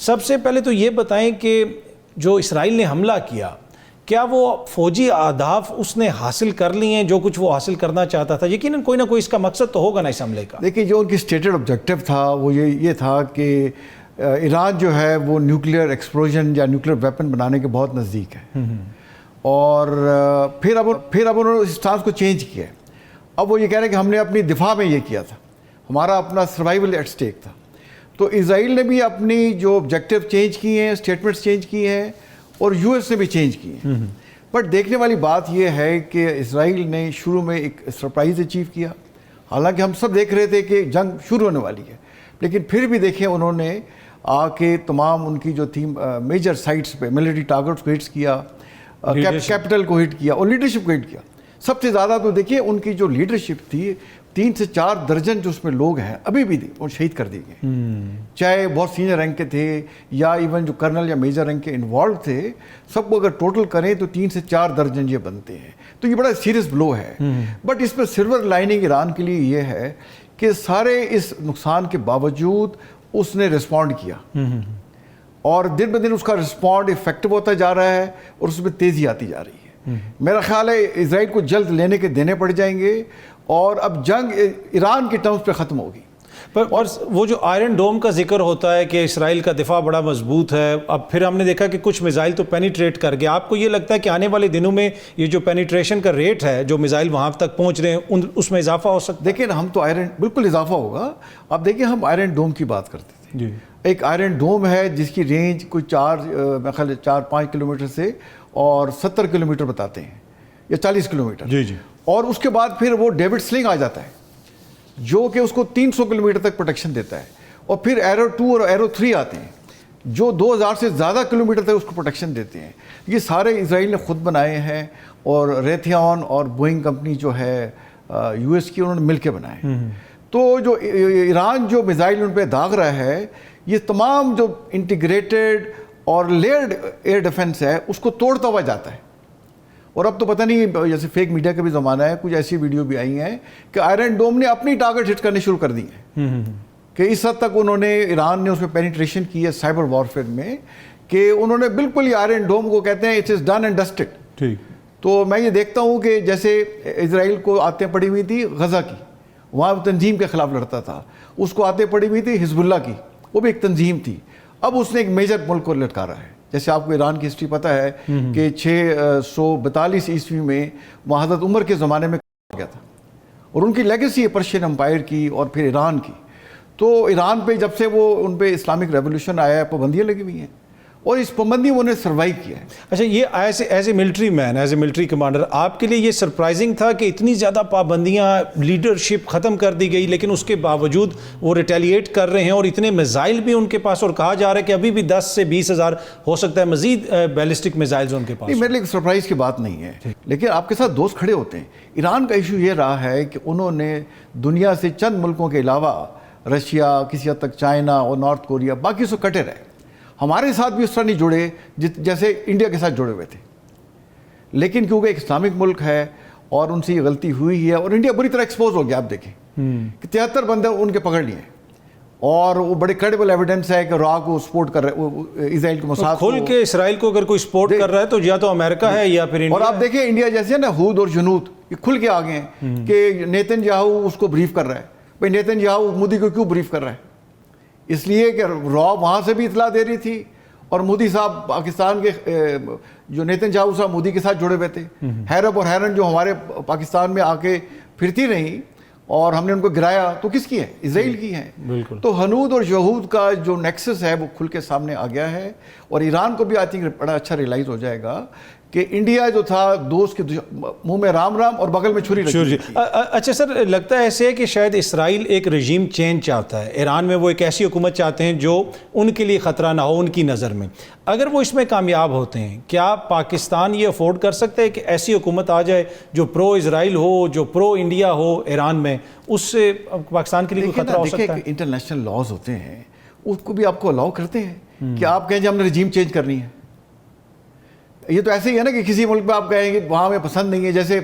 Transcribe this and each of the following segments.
سب سے پہلے تو یہ بتائیں کہ جو اسرائیل نے حملہ کیا، کیا وہ فوجی اہداف اس نے حاصل کر لی ہیں جو کچھ وہ حاصل کرنا چاہتا تھا؟ یقیناً کوئی نہ کوئی اس کا مقصد تو ہوگا نا اس حملے کا۔ دیکھیے جو ان کی اسٹیٹڈ آبجیکٹو تھا وہ یہ تھا کہ ایران جو ہے وہ نیوکلیئر ایکسپلوژن یا نیوکلیئر ویپن بنانے کے بہت نزدیک ہے، اور پھر اب انہوں نے اس اسٹانس کو چینج کیا ہے۔ اب وہ یہ کہہ رہے ہیں کہ ہم نے اپنی دفاع میں یہ کیا تھا، ہمارا اپنا سروائیول ایٹ سٹیک تھا۔ تو اسرائیل نے بھی اپنی جو آبجیکٹو چینج کی ہیں، اسٹیٹمنٹس چینج کی ہیں، اور یو ایس نے بھی چینج کی ہیں۔ بٹ دیکھنے والی بات یہ ہے کہ اسرائیل نے شروع میں ایک سرپرائز اچیو کیا، حالانکہ ہم سب دیکھ رہے تھے کہ جنگ شروع ہونے والی ہے، لیکن پھر بھی دیکھیں انہوں نے آ کے تمام ان کی جو تھی میجر سائٹس پہ ملٹری ٹارگٹس کو ہٹس کیا، کیپٹل کو ہٹ کیا اور لیڈرشپ کو ہٹ کیا۔ سب سے زیادہ تو دیکھیے ان کی جو لیڈرشپ تھی، 3 سے 4 درجن جو اس میں لوگ ہیں ابھی بھی وہ شہید کر دیے گئے، چاہے بہت سینئر رینک کے تھے یا ایون جو کرنل یا میجر رینک کے انوالو تھے، سب کو اگر ٹوٹل کریں تو 3 سے 4 درجن یہ بنتے ہیں۔ تو یہ بڑا سیریس بلو ہے۔ بٹ اس میں سلور لائننگ ایران کے لیے یہ ہے کہ سارے اس نقصان کے باوجود اس نے رسپونڈ کیا، اور دن بہ دن اس کا رسپونڈ افیکٹو ہوتا جا رہا ہے اور اس میں تیزی آتی جا رہی ہے۔ میرا خیال ہے اسرائیل کو جلد لینے کے دینے پڑ جائیں گے، اور اب جنگ ایران کے ٹرمز پہ ختم ہوگی۔ اور وہ جو آئرن ڈوم کا ذکر ہوتا ہے کہ اسرائیل کا دفاع بڑا مضبوط ہے، اب پھر ہم نے دیکھا کہ کچھ میزائل تو پینیٹریٹ کر گیا۔ آپ کو یہ لگتا ہے کہ آنے والے دنوں میں یہ جو پینیٹریشن کا ریٹ ہے، جو میزائل وہاں تک پہنچ رہے ہیں، اس میں اضافہ ہو سکتا ہے؟ دیکھیں ہم تو بالکل اضافہ ہوگا۔ اب دیکھیں ہم آئرن ڈوم کی بات کرتے تھے جی، ایک آئرن ڈوم ہے جس کی رینج کوئی 4-5 کلومیٹر سے اور 70 کلومیٹر بتاتے ہیں، یا 40 کلومیٹر جی جی، اور اس کے بعد پھر وہ ڈیوڈ سلنگ آ جاتا ہے جو کہ اس کو 300 کلومیٹر تک پروٹیکشن دیتا ہے، اور پھر ایرو 2 اور ایرو 3 آتے ہیں جو 2000 سے زیادہ کلومیٹر تک اس کو پروٹیکشن دیتے ہیں۔ یہ سارے اسرائیل نے خود بنائے ہیں، اور ریتھیون اور بوئنگ کمپنی جو ہے یو ایس کی، انہوں نے مل کے بنائے ہیں۔ تو جو ایران جو میزائل ان پہ داغ رہا ہے، یہ تمام جو انٹیگریٹڈ اور لیئرڈ ایئر ڈیفنس ہے اس کو توڑتا ہوا جاتا ہے۔ اور اب تو پتہ نہیں، جیسے فیک میڈیا کا بھی زمانہ ہے، کچھ ایسی ویڈیو بھی آئی ہیں کہ آئرن ڈوم نے اپنی ٹارگٹ ہٹ کرنے شروع کر دی ہیں، کہ اس حد تک انہوں نے ایران نے اس میں پینیٹریشن کی ہے سائبر وارفیئر میں، کہ انہوں نے بالکل یہ آئرن ڈوم کو کہتے ہیں اٹ از ڈن اینڈ ڈسٹڈ۔ تو میں یہ دیکھتا ہوں کہ جیسے اسرائیل کو آتیں پڑی ہوئی تھی غزہ کی، وہاں تنظیم کے خلاف لڑتا تھا، اس کو آتیں پڑی ہوئی تھی حزب اللہ کی، وہ بھی ایک تنظیم تھی، اب اس نے ایک میجر ملک کو لٹکا رہا ہے۔ جیسے آپ کو ایران کی ہسٹری پتہ ہے کہ 642 عیسوی میں وہاں حضرت عمر کے زمانے میں گیا تھا، اور ان کی لیگیسی ہے پرشین امپائر کی اور پھر ایران کی۔ تو ایران پہ جب سے وہ ان پہ اسلامک ریولوشن آیا ہے، پابندیاں لگی ہوئی ہیں، اور اس پابندی انہوں نے سروائیو کیا ہے۔ اچھا، یہ as a military man, as a military commander, آپ کے لیے یہ سرپرائزنگ تھا کہ اتنی زیادہ پابندیاں، لیڈرشپ ختم کر دی گئی، لیکن اس کے باوجود وہ ریٹیلیٹ کر رہے ہیں، اور اتنے میزائل بھی ان کے پاس، اور کہا جا رہا ہے کہ ابھی بھی 10 سے 20 ہزار ہو سکتا ہے مزید بیلسٹک میزائلز ان کے پاس؟ نہیں، میرے لیے سرپرائز کی بات نہیں ہے، لیکن آپ کے ساتھ دوست کھڑے ہوتے ہیں۔ ایران کا ایشو یہ رہا ہے کہ انہوں نے دنیا سے چند ملکوں کے علاوہ رشیا، کسی حد تک چائنا اور نارتھ کوریا، باقی سے کٹے رہے۔ ہمارے ساتھ بھی اس طرح نہیں جڑے جیسے انڈیا کے ساتھ جڑے ہوئے تھے، لیکن کیونکہ ایک اسلامک ملک ہے اور ان سے یہ غلطی ہوئی ہے، اور انڈیا بری طرح ایکسپوز ہو گیا۔ آپ دیکھیں کہ 73 بندے ان کے پکڑ لیے، اور وہ بڑے کریڈیبل ایویڈنس ہے کہ را کو سپورٹ کر رہے، اسرائیل کے مساعد کھل کے اسرائیل کو اگر کوئی سپورٹ کر رہا ہے تو یا تو امریکہ ہے یا پھر انڈیا۔ اور آپ دیکھیں انڈیا جیسے نا ہود اور جنود، یہ کھل کے آگے ہیں کہ نیتن یاہو اس کو بریف کر رہا ہے۔ بھائی نیتن یاہو مودی کو کیوں بریف کر رہا ہے؟ اس لیے کہ را وہاں سے بھی اطلاع دے رہی تھی، اور مودی صاحب پاکستان کے جو نیتن یاہو صاحب مودی کے ساتھ جڑے ہوئے تھے۔ حیرب اور حیرن جو ہمارے پاکستان میں آ کے پھرتی رہیں اور ہم نے ان کو گرایا، تو کس کی ہے؟ اسرائیل کی ہے۔ تو ہنود اور یہود کا جو نیکسس ہے وہ کھل کے سامنے آ گیا ہے، اور ایران کو بھی آئی تھنک بڑا اچھا ریئلائز ہو جائے گا کہ انڈیا جو تھا دوست کے منہ میں رام رام اور بغل میں چھری رکھی۔ اچھا سر، لگتا ہے ایسے ہے کہ شاید اسرائیل ایک رژیم چینج چاہتا ہے، ایران میں وہ ایک ایسی حکومت چاہتے ہیں جو ان کے لیے خطرہ نہ ہو ان کی نظر میں۔ اگر وہ اس میں کامیاب ہوتے ہیں، کیا پاکستان یہ افورڈ کر سکتا ہے کہ ایسی حکومت آ جائے جو پرو اسرائیل ہو، جو پرو انڈیا ہو ایران میں؟ اس سے پاکستان کے لیے کوئی خطرہ ہو سکتا ہے؟ انٹرنیشنل لاز ہوتے ہیں، اس کو بھی آپ کو الاؤ کرتے ہیں کہ آپ کہیں جی ہم نے رژیم چینج کرنی ہے۔ یہ تو ایسے ہی ہے نا کہ کسی ملک میں آپ کہیں گے وہاں میں پسند نہیں ہے، جیسے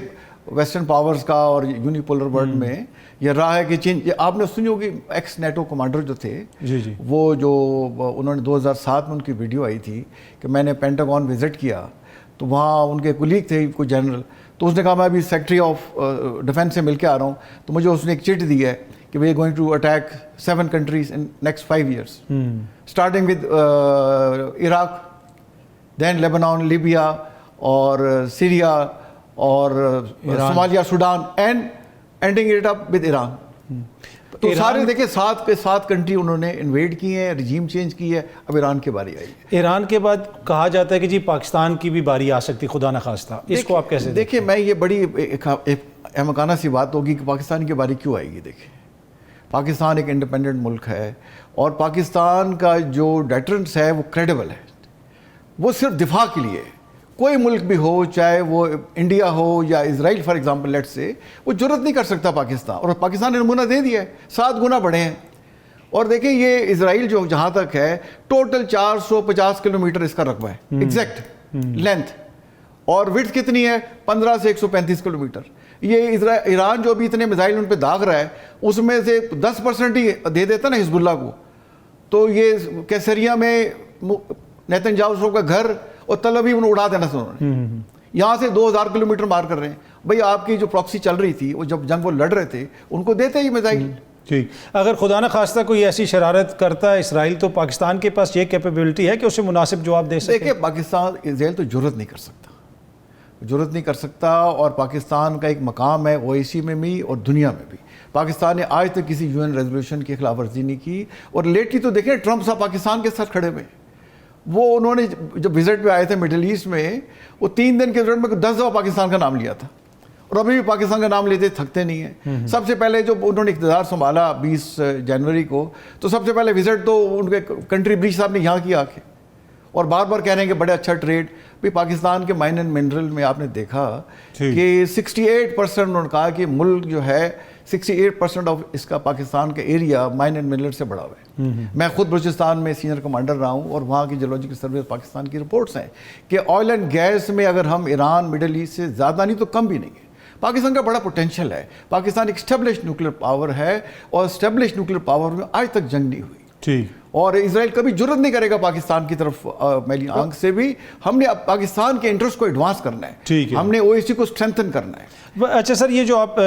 ویسٹرن پاورز کا اور یونیپولر ورلڈ میں یہ رہا ہے کہ چین. آپ نے سنی ہوگی ایکس نیٹو کمانڈر جو تھے جی وہ جو انہوں نے 2007 میں ان کی ویڈیو آئی تھی کہ میں نے پینٹاگون وزٹ کیا تو وہاں ان کے کولیگ تھے کوئی جنرل, تو اس نے کہا میں ابھی سیکٹری آف ڈیفینس سے مل کے آ رہا ہوں, تو مجھے اس نے ایک چٹ دی ہے کہ we are going to attack 7 countries in next 5 years, starting with Iraq, then Lebanon, Libya اور سیریا اور Somalia, Sudan, and ending it up with Iran. تو سارے دیکھیں 7 کنٹری انہوں نے انویڈ کی ہیں, رجیم چینج کی ہے, اب ایران کی باری آئی ہے. ایران کے بعد کہا جاتا ہے کہ جی پاکستان کی بھی باری آ سکتی, خدا نخواستہ, اس کو آپ کیسے دیکھیں میں یہ بڑی احمقانہ سی بات ہوگی کہ پاکستان کی باری کیوں آئے گی. دیکھیں پاکستان ایک انڈیپینڈنٹ ملک ہے اور پاکستان کا جو ڈیٹرنس ہے وہ کریڈیبل ہے, وہ صرف دفاع کے لیے. کوئی ملک بھی ہو, چاہے وہ انڈیا ہو یا اسرائیل فار ایگزامپل لیٹ سے, وہ جرت نہیں کر سکتا پاکستان, اور پاکستان نے نمونہ دے دیا ہے, 7 گنا بڑھے ہیں. اور دیکھیں یہ اسرائیل جو جہاں تک ہے ٹوٹل 450 کلومیٹر اس کا رقبہ ہے ایگزیکٹ لینتھ, اور وڈتھ کتنی ہے 15 سے 135 کلومیٹر. یہ ایران جو ابھی اتنے میزائل ان پہ داغ رہا ہے اس میں سے 10% ہی دے دیتا نا حزب اللہ کو, تو یہ کیسریا میں نیتن یاہو کا گھر اور تل ابیب انہوں اڑا دینا انہوں نے, یہاں سے 2000 کلومیٹر مار کر رہے ہیں. بھئی آپ کی جو پراکسی چل رہی تھی وہ جب جنگ وہ لڑ رہے تھے ان کو دیتے ہی میزائل. ٹھیک, اگر خدا نہ خواستہ کوئی ایسی شرارت کرتا ہے اسرائیل تو پاکستان کے پاس یہ کیپیبلٹی ہے کہ اسے مناسب جواب دے سکے. دیکھیں پاکستان اسرائیل تو جرت نہیں کر سکتا, اور پاکستان کا ایک مقام ہے OIC میں بھی اور دنیا میں بھی. پاکستان نے آج تک کسی UN ریزولوشن کی خلاف ورزی نہیں کی, اور لیٹلی تو دیکھیں ٹرمپ صاحب پاکستان کے ساتھ کھڑے ہوئے, وہ انہوں نے جب وزٹ پہ آئے تھے مڈل ایسٹ میں, وہ 3 دن کے وزٹ میں 10 دفعہ پاکستان کا نام لیا تھا, اور ابھی بھی پاکستان کا نام لیتے تھکتے نہیں ہیں. سب سے پہلے جب انہوں نے اقتدار سنبھالا 20 جنوری کو, تو سب سے پہلے وزٹ تو ان کے کنٹری بریج صاحب نے یہاں کیا آ کے, اور بار بار کہہ رہے ہیں کہ بڑے اچھا ٹریڈ. بھی پاکستان کے مائن اینڈ منرل میں آپ نے دیکھا کہ 68% انہوں نے کہا کہ ملک جو ہے 68% آف اس کا پاکستان کا ایریا مائن اینڈ منرل سے بڑا ہوا ہے. میں خود بلوچستان میں سینئر کمانڈر رہا ہوں, اور وہاں کی جیولوجیکل سروے پاکستان کی رپورٹس ہیں کہ آئل اینڈ گیس میں اگر ہم ایران مڈل ایسٹ سے زیادہ نہیں تو کم بھی نہیں ہے. پاکستان کا بڑا پوٹینشیل ہے. پاکستان ایک اسٹیبلش نیوکلیر پاور ہے, اور اسٹیبلش نیوکلیر پاور میں آج تک جنگ نہیں ہوئی. ٹھیک, اور اسرائیل کبھی جرت نہیں کرے گا پاکستان کی طرف میلی آنکھ سے بھی. ہم نے اب پاکستان کے انٹرسٹ کو ایڈوانس کرنا ہے, ٹھیک ہے, ہم نے OIC کو اسٹرینتھن کرنا ہے. اچھا سر, یہ جو آپ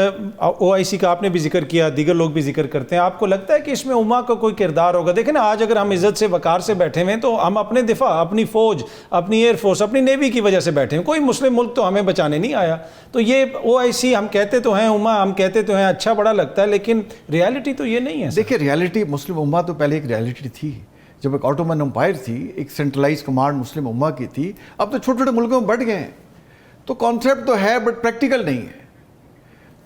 OIC کا آپ نے بھی ذکر کیا, دیگر لوگ بھی ذکر کرتے ہیں, آپ کو لگتا ہے کہ اس میں امہ کا کوئی کردار ہوگا؟ دیکھیں نا, آج اگر ہم عزت سے وقار سے بیٹھے ہوئے ہیں تو ہم اپنے دفاع, اپنی فوج, اپنی ایئر فورس, اپنی نیوی کی وجہ سے بیٹھے ہیں. کوئی مسلم ملک تو ہمیں بچانے نہیں آیا. تو یہ OIC ہم کہتے تو ہیں امہ, ہم کہتے تو ہیں اچھا بڑا لگتا ہے, لیکن ریالٹی تو یہ نہیں ہے. دیکھیں ریالٹی مسلم امہ تو پہلے ایک ریالٹی تھی, جب ایک آٹومن امپائر تھی, ایک سینٹرلائز کمانڈ مسلم امہ کی تھی. اب تو چھوٹے چھوٹے ملکوں میں بڑھ گئے ہیں, تو کانسیپٹ تو ہے بٹ پریکٹیکل نہیں ہے.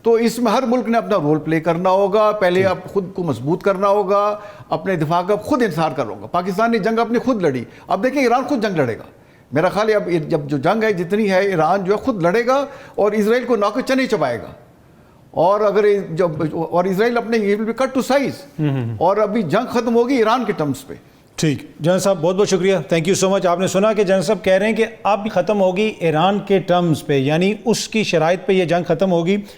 تو اس میں ہر ملک نے اپنا رول پلے کرنا ہوگا. پہلے آپ خود کو مضبوط کرنا ہوگا, اپنے دفاع کا خود انحصار کرنا ہوگا. پاکستان نے جنگ اپنی خود لڑی, اب دیکھیں ایران خود جنگ لڑے گا. میرا خیال ہے اب جب جو جنگ ہے جتنی ہے, ایران جو ہے خود لڑے گا اور اسرائیل کو نوکے چنے چبائے گا. اور اگر اور اسرائیل اپنے کٹ ٹو سائز, اور ابھی جنگ ختم ہوگی ایران کے ٹرمز پہ. ٹھیک, جنرل صاحب بہت بہت شکریہ, تھینک یو سو مچ. آپ نے سنا کہ جنرل صاحب کہہ رہے ہیں کہ اب ختم ہوگی ایران کے ٹرمز پہ, یعنی اس کی شرائط پہ یہ جنگ ختم ہوگی.